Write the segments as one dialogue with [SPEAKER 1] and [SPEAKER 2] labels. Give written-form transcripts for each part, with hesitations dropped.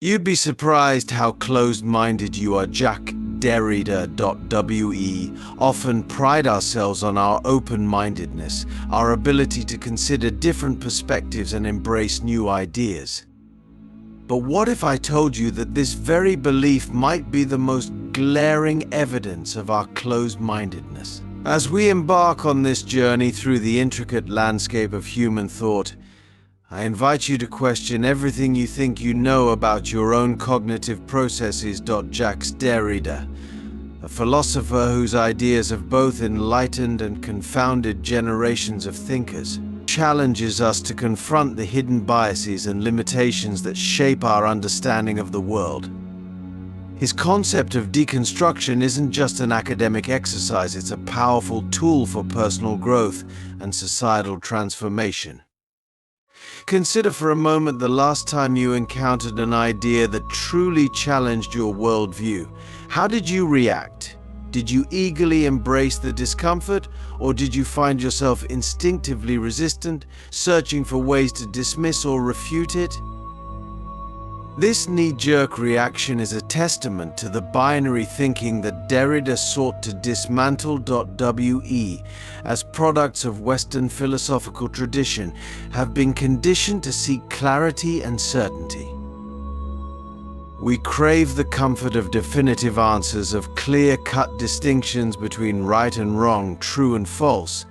[SPEAKER 1] You'd be surprised how closed-minded you are. Jacques Derrida.we often pride ourselves on our open-mindedness, our ability to consider different perspectives and embrace new ideas. But what if I told you that this very belief might be the most glaring evidence of our closed-mindedness? As we embark on this journey through the intricate landscape of human thought, I invite you to question everything you think you know about your own cognitive processes. Jacques Derrida, a philosopher whose ideas have both enlightened and confounded generations of thinkers, challenges us to confront the hidden biases and limitations that shape our understanding of the world. His concept of deconstruction isn't just an academic exercise, it's a powerful tool for personal growth and societal transformation. Consider for a moment the last time you encountered an idea that truly challenged your worldview. How did you react? Did you eagerly embrace the discomfort, or did you find yourself instinctively resistant, searching for ways to dismiss or refute it? This knee-jerk reaction is a testament to the binary thinking that Derrida sought to dismantle. We, as products of Western philosophical tradition, have been conditioned to seek clarity and certainty. We crave the comfort of definitive answers, of clear-cut distinctions between right and wrong, true and false.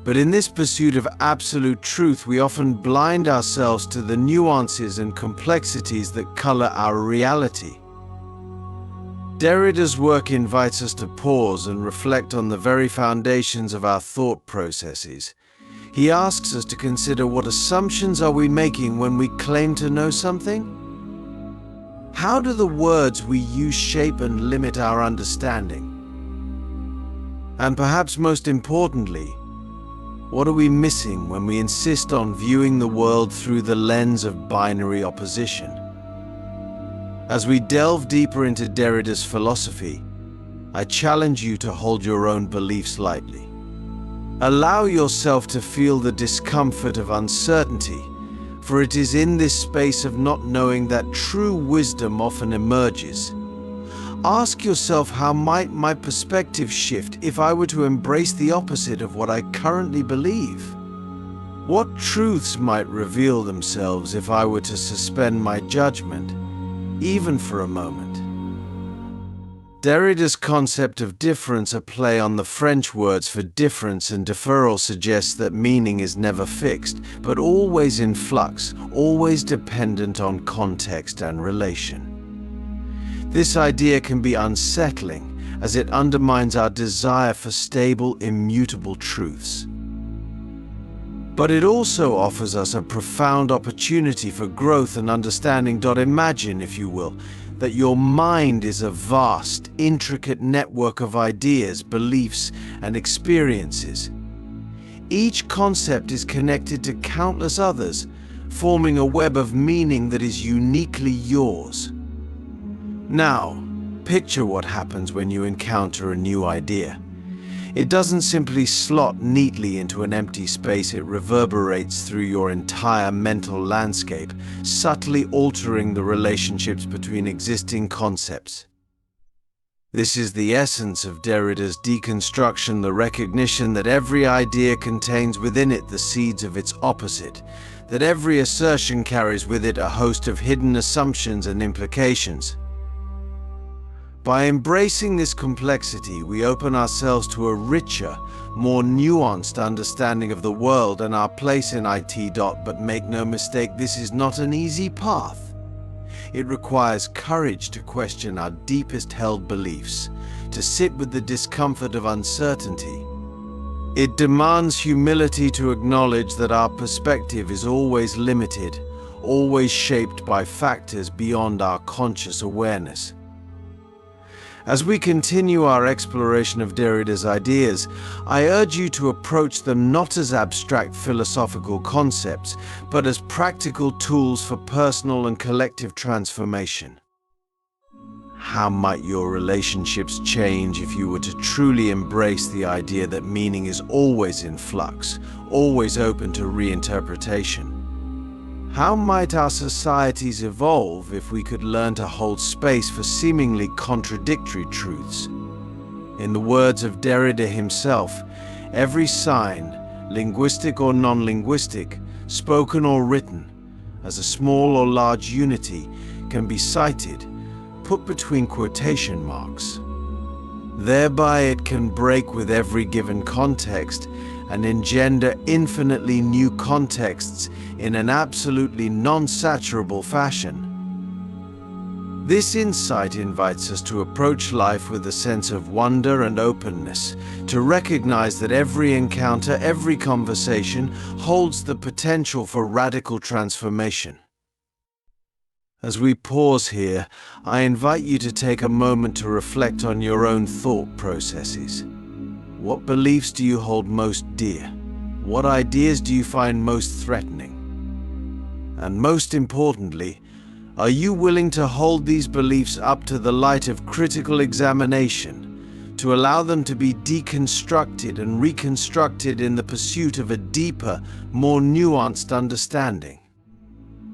[SPEAKER 1] But in this pursuit of absolute truth, we often blind ourselves to the nuances and complexities that color our reality. Derrida's work invites us to pause and reflect on the very foundations of our thought processes. He asks us to consider, what assumptions are we making when we claim to know something? How do the words we use shape and limit our understanding? And perhaps most importantly, what are we missing when we insist on viewing the world through the lens of binary opposition? As we delve deeper into Derrida's philosophy, I challenge you to hold your own beliefs lightly. Allow yourself to feel the discomfort of uncertainty, for it is in this space of not knowing that true wisdom often emerges. Ask yourself, how might my perspective shift if I were to embrace the opposite of what I currently believe? What truths might reveal themselves if I were to suspend my judgment, even for a moment? Derrida's concept of difference, a play on the French words for difference and deferral, suggests that meaning is never fixed, but always in flux, always dependent on context and relation. This idea can be unsettling, as it undermines our desire for stable, immutable truths. But it also offers us a profound opportunity for growth and understanding. Imagine, if you will, that your mind is a vast, intricate network of ideas, beliefs, and experiences. Each concept is connected to countless others, forming a web of meaning that is uniquely yours. Now, picture what happens when you encounter a new idea. It doesn't simply slot neatly into an empty space, it reverberates through your entire mental landscape, subtly altering the relationships between existing concepts. This is the essence of Derrida's deconstruction, the recognition that every idea contains within it the seeds of its opposite, that every assertion carries with it a host of hidden assumptions and implications. By embracing this complexity, we open ourselves to a richer, more nuanced understanding of the world and our place in it. But make no mistake, this is not an easy path. It requires courage to question our deepest held beliefs, to sit with the discomfort of uncertainty. It demands humility to acknowledge that our perspective is always limited, always shaped by factors beyond our conscious awareness. As we continue our exploration of Derrida's ideas, I urge you to approach them not as abstract philosophical concepts, but as practical tools for personal and collective transformation. How might your relationships change if you were to truly embrace the idea that meaning is always in flux, always open to reinterpretation? How might our societies evolve if we could learn to hold space for seemingly contradictory truths? In the words of Derrida himself, every sign, linguistic or non-linguistic, spoken or written, as a small or large unity, can be cited, put between quotation marks. Thereby it can break with every given context and engender infinitely new contexts in an absolutely non-saturable fashion. This insight invites us to approach life with a sense of wonder and openness, to recognize that every encounter, every conversation holds the potential for radical transformation. As we pause here, I invite you to take a moment to reflect on your own thought processes. What beliefs do you hold most dear? What ideas do you find most threatening? And most importantly, are you willing to hold these beliefs up to the light of critical examination, to allow them to be deconstructed and reconstructed in the pursuit of a deeper, more nuanced understanding?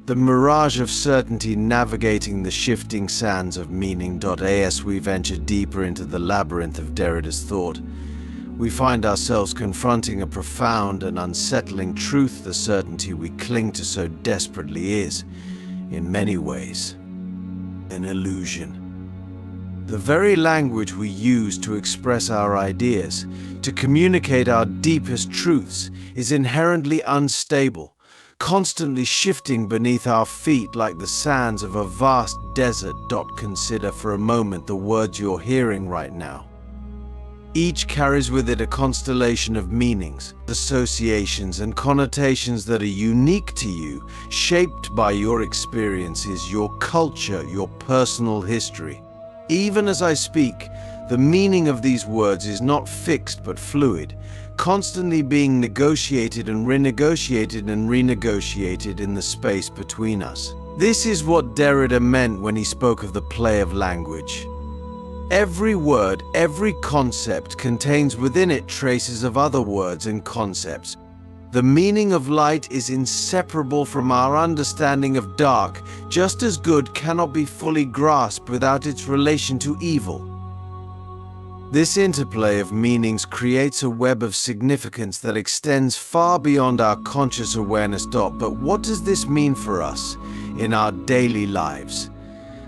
[SPEAKER 1] The mirage of certainty navigating the shifting sands of meaning. As we venture deeper into the labyrinth of Derrida's thought, we find ourselves confronting a profound and unsettling truth. The certainty we cling to so desperately is, in many ways, an illusion. The very language we use to express our ideas, to communicate our deepest truths, is inherently unstable, constantly shifting beneath our feet like the sands of a vast desert. Consider for a moment the words you're hearing right now. Each carries with it a constellation of meanings, associations, and connotations that are unique to you, shaped by your experiences, your culture, your personal history. Even as I speak, the meaning of these words is not fixed but fluid, constantly being negotiated and renegotiated in the space between us. This is what Derrida meant when he spoke of the play of language. Every word, every concept contains within it traces of other words and concepts. The meaning of light is inseparable from our understanding of dark, just as good cannot be fully grasped without its relation to evil. This interplay of meanings creates a web of significance that extends far beyond our conscious awareness. But what does this mean for us in our daily lives?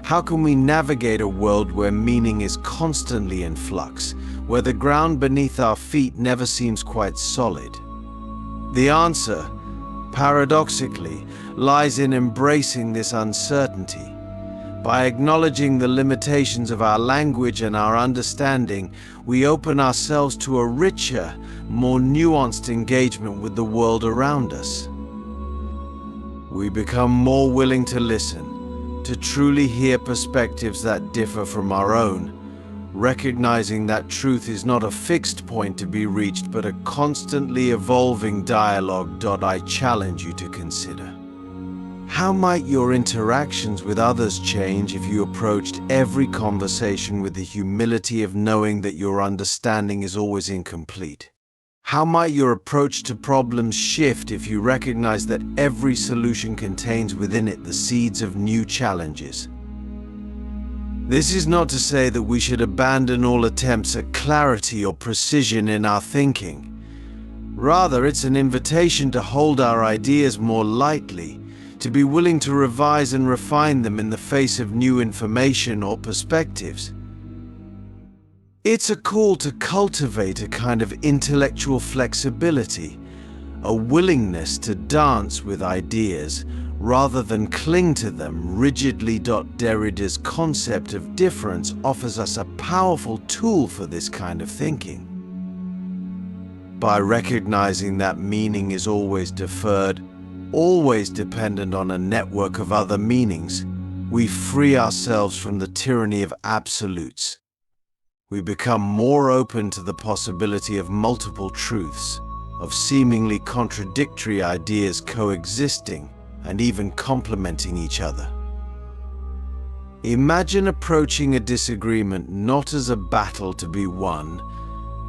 [SPEAKER 1] How can we navigate a world where meaning is constantly in flux, where the ground beneath our feet never seems quite solid? The answer, paradoxically, lies in embracing this uncertainty. By acknowledging the limitations of our language and our understanding, we open ourselves to a richer, more nuanced engagement with the world around us. We become more willing to listen, to truly hear perspectives that differ from our own, recognizing that truth is not a fixed point to be reached but a constantly evolving dialogue. I challenge you to consider. How might your interactions with others change if you approached every conversation with the humility of knowing that your understanding is always incomplete? How might your approach to problems shift if you recognize that every solution contains within it the seeds of new challenges? This is not to say that we should abandon all attempts at clarity or precision in our thinking. Rather, it's an invitation to hold our ideas more lightly, to be willing to revise and refine them in the face of new information or perspectives. It's a call to cultivate a kind of intellectual flexibility, a willingness to dance with ideas rather than cling to them rigidly. Derrida's concept of difference offers us a powerful tool for this kind of thinking. By recognizing that meaning is always deferred, always dependent on a network of other meanings, we free ourselves from the tyranny of absolutes. We become more open to the possibility of multiple truths, of seemingly contradictory ideas coexisting and even complementing each other. Imagine approaching a disagreement not as a battle to be won,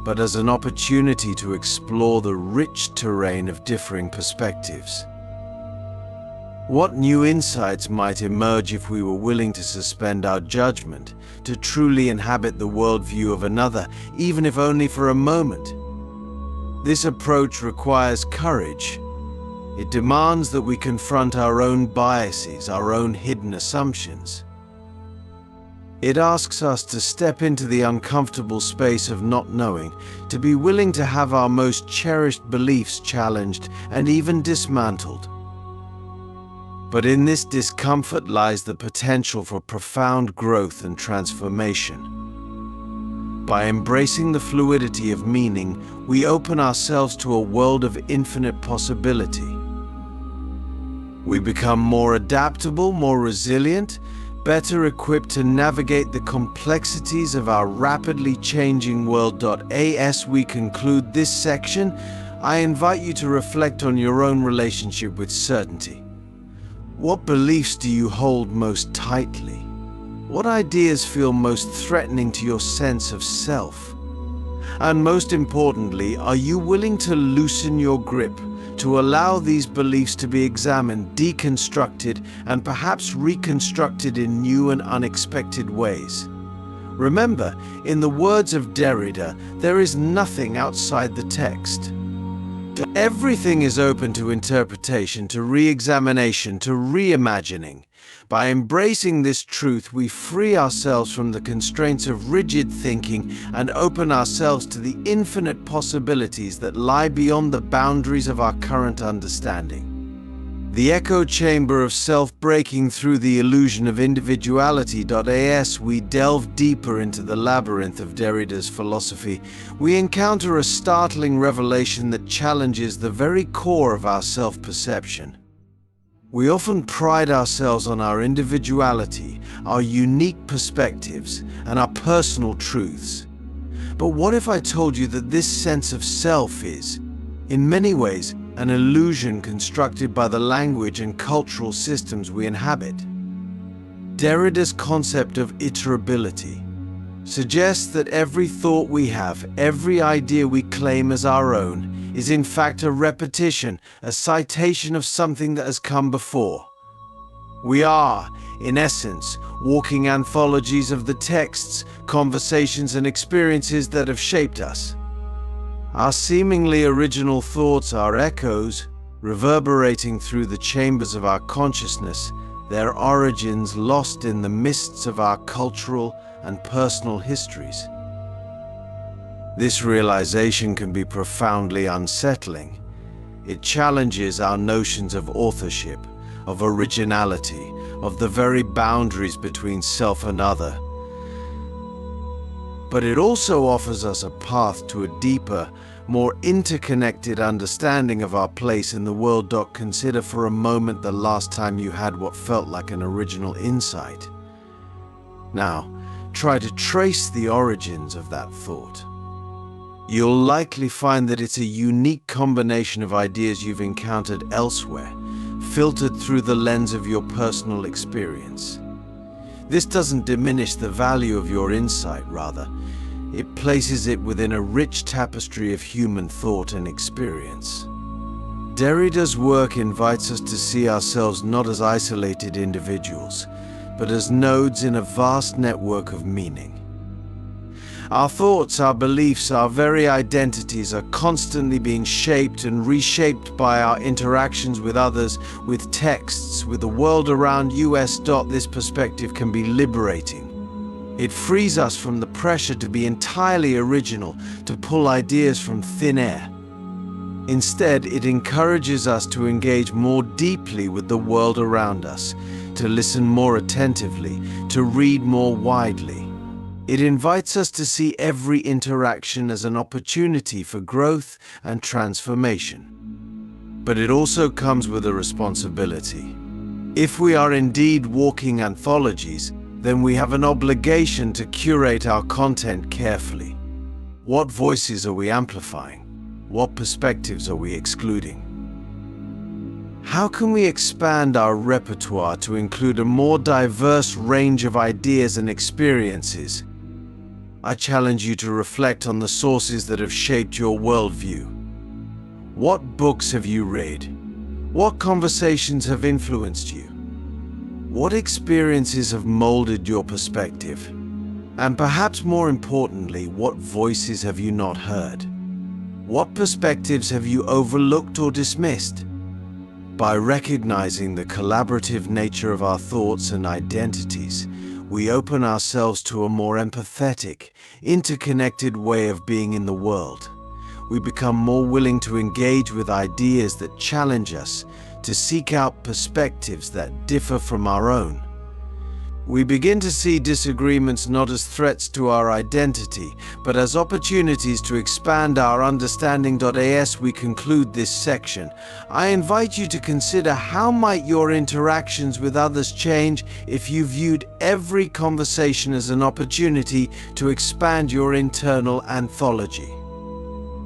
[SPEAKER 1] but as an opportunity to explore the rich terrain of differing perspectives. What new insights might emerge if we were willing to suspend our judgment, to truly inhabit the worldview of another, even if only for a moment? This approach requires courage. It demands that we confront our own biases, our own hidden assumptions. It asks us to step into the uncomfortable space of not knowing, to be willing to have our most cherished beliefs challenged and even dismantled. But in this discomfort lies the potential for profound growth and transformation. By embracing the fluidity of meaning, we open ourselves to a world of infinite possibility. We become more adaptable, more resilient, better equipped to navigate the complexities of our rapidly changing world. As we conclude this section, I invite you to reflect on your own relationship with certainty. What beliefs do you hold most tightly? What ideas feel most threatening to your sense of self? And most importantly, are you willing to loosen your grip, to allow these beliefs to be examined, deconstructed, and perhaps reconstructed in new and unexpected ways? Remember, in the words of Derrida, there is nothing outside the text. Everything is open to interpretation, to re-examination, to reimagining. By embracing this truth, we free ourselves from the constraints of rigid thinking and open ourselves to the infinite possibilities that lie beyond the boundaries of our current understanding. The echo chamber of self breaking through the illusion of individuality. As we delve deeper into the labyrinth of Derrida's philosophy, we encounter a startling revelation that challenges the very core of our self-perception. We often pride ourselves on our individuality, our unique perspectives, and our personal truths. But what if I told you that this sense of self is, in many ways, an illusion constructed by the language and cultural systems we inhabit? Derrida's concept of iterability suggests that every thought we have, every idea we claim as our own, is in fact a repetition, a citation of something that has come before. We are, in essence, walking anthologies of the texts, conversations, and experiences that have shaped us. Our seemingly original thoughts are echoes, reverberating through the chambers of our consciousness, their origins lost in the mists of our cultural and personal histories. This realization can be profoundly unsettling. It challenges our notions of authorship, of originality, of the very boundaries between self and other. But it also offers us a path to a deeper, more interconnected understanding of our place in the world. Consider for a moment the last time you had what felt like an original insight. Now, try to trace the origins of that thought. You'll likely find that it's a unique combination of ideas you've encountered elsewhere, filtered through the lens of your personal experience. This doesn't diminish the value of your insight, rather, it places it within a rich tapestry of human thought and experience. Derrida's work invites us to see ourselves not as isolated individuals, but as nodes in a vast network of meaning. Our thoughts, our beliefs, our very identities are constantly being shaped and reshaped by our interactions with others, with texts, with the world around us. This perspective can be liberating. It frees us from the pressure to be entirely original, to pull ideas from thin air. Instead, it encourages us to engage more deeply with the world around us, to listen more attentively, to read more widely. It invites us to see every interaction as an opportunity for growth and transformation. But it also comes with a responsibility. If we are indeed walking anthologies, then we have an obligation to curate our content carefully. What voices are we amplifying? What perspectives are we excluding? How can we expand our repertoire to include a more diverse range of ideas and experiences? I challenge you to reflect on the sources that have shaped your worldview. What books have you read? What conversations have influenced you? What experiences have molded your perspective? And perhaps more importantly, what voices have you not heard? What perspectives have you overlooked or dismissed? By recognizing the collaborative nature of our thoughts and identities, we open ourselves to a more empathetic, interconnected way of being in the world. We become more willing to engage with ideas that challenge us, to seek out perspectives that differ from our own. We begin to see disagreements not as threats to our identity, but as opportunities to expand our understanding. As we conclude this section, I invite you to consider how might your interactions with others change if you viewed every conversation as an opportunity to expand your internal anthology.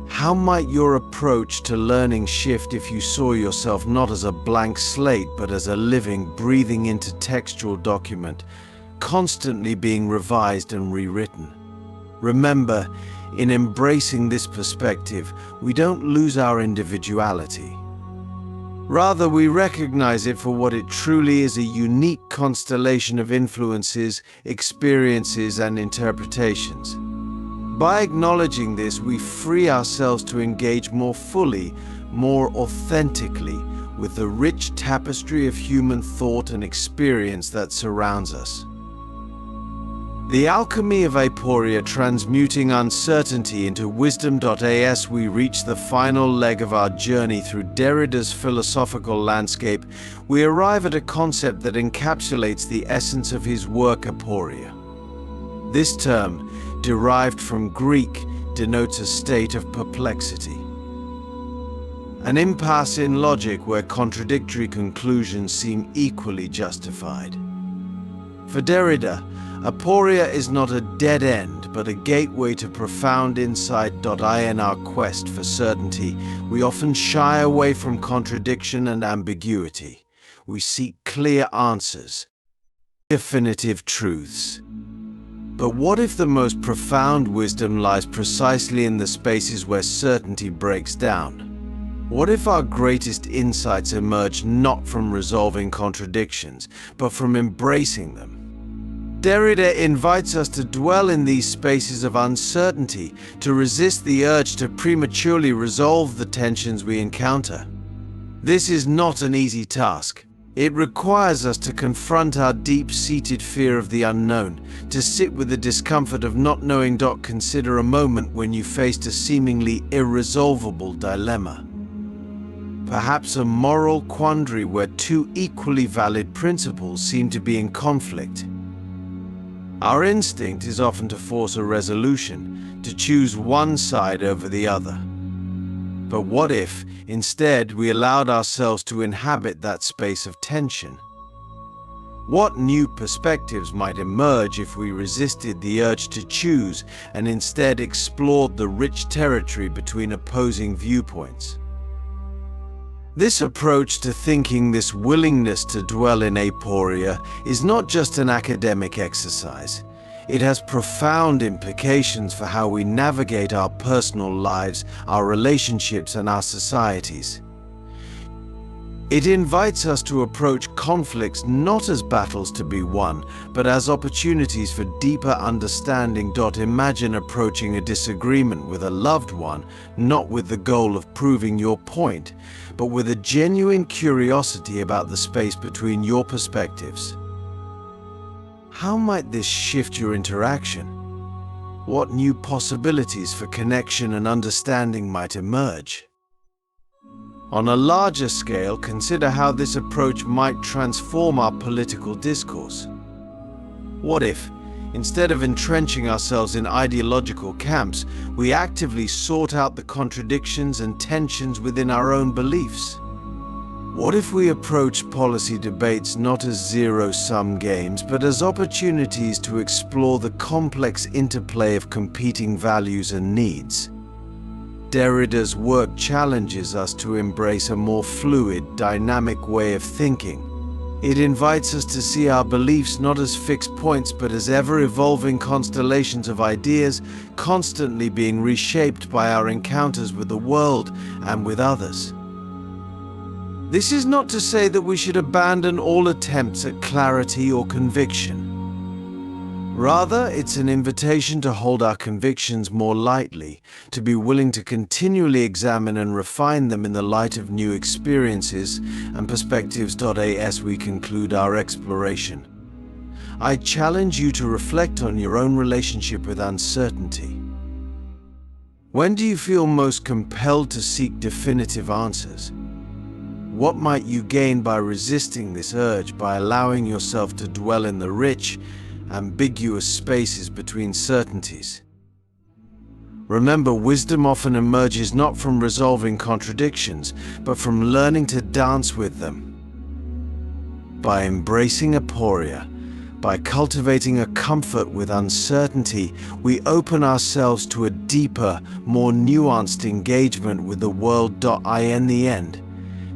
[SPEAKER 1] How might your approach to learning shift if you saw yourself not as a blank slate but as a living, breathing intertextual document, constantly being revised and rewritten? Remember, in embracing this perspective, we don't lose our individuality. Rather, we recognize it for what it truly is, a unique constellation of influences, experiences, and interpretations. By acknowledging this, we free ourselves to engage more fully, more authentically, with the rich tapestry of human thought and experience that surrounds us. The alchemy of aporia, transmuting uncertainty into wisdom. As we reach the final leg of our journey through Derrida's philosophical landscape, we arrive at a concept that encapsulates the essence of his work, aporia. This term, derived from Greek, denotes a state of perplexity. An impasse in logic where contradictory conclusions seem equally justified. For Derrida, aporia is not a dead end, but a gateway to profound insight. In our quest for certainty, we often shy away from contradiction and ambiguity. We seek clear answers, definitive truths. But what if the most profound wisdom lies precisely in the spaces where certainty breaks down? What if our greatest insights emerge not from resolving contradictions, but from embracing them? Derrida invites us to dwell in these spaces of uncertainty, to resist the urge to prematurely resolve the tensions we encounter. This is not an easy task. It requires us to confront our deep-seated fear of the unknown, to sit with the discomfort of not knowing. Consider a moment when you faced a seemingly irresolvable dilemma. Perhaps a moral quandary where two equally valid principles seem to be in conflict. Our instinct is often to force a resolution, to choose one side over the other. But what if, instead, we allowed ourselves to inhabit that space of tension? What new perspectives might emerge if we resisted the urge to choose and instead explored the rich territory between opposing viewpoints? This approach to thinking, this willingness to dwell in aporia, is not just an academic exercise. It has profound implications for how we navigate our personal lives, our relationships, and our societies. It invites us to approach conflicts not as battles to be won, but as opportunities for deeper understanding. Imagine approaching a disagreement with a loved one, not with the goal of proving your point, but with a genuine curiosity about the space between your perspectives. How might this shift your interaction? What new possibilities for connection and understanding might emerge? On a larger scale, consider how this approach might transform our political discourse. What if, instead of entrenching ourselves in ideological camps, we actively sought out the contradictions and tensions within our own beliefs? What if we approach policy debates not as zero-sum games, but as opportunities to explore the complex interplay of competing values and needs? Derrida's work challenges us to embrace a more fluid, dynamic way of thinking. It invites us to see our beliefs not as fixed points, but as ever-evolving constellations of ideas, constantly being reshaped by our encounters with the world and with others. This is not to say that we should abandon all attempts at clarity or conviction. Rather, it's an invitation to hold our convictions more lightly, to be willing to continually examine and refine them in the light of new experiences and perspectives. As we conclude our exploration, I challenge you to reflect on your own relationship with uncertainty. When do you feel most compelled to seek definitive answers? What might you gain by resisting this urge, by allowing yourself to dwell in the rich, ambiguous spaces between certainties? Remember, wisdom often emerges not from resolving contradictions, but from learning to dance with them. By embracing aporia, by cultivating a comfort with uncertainty, we open ourselves to a deeper, more nuanced engagement with the world. In the end,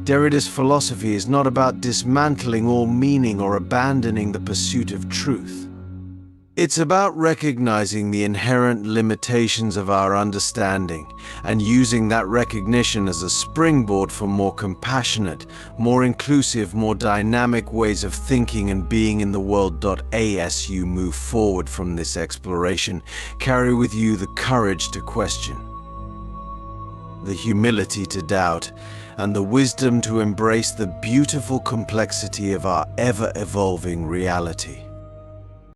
[SPEAKER 1] Derrida's philosophy is not about dismantling all meaning or abandoning the pursuit of truth. It's about recognizing the inherent limitations of our understanding and using that recognition as a springboard for more compassionate, more inclusive, more dynamic ways of thinking and being in the world. As you move forward from this exploration, carry with you the courage to question, the humility to doubt, and the wisdom to embrace the beautiful complexity of our ever-evolving reality.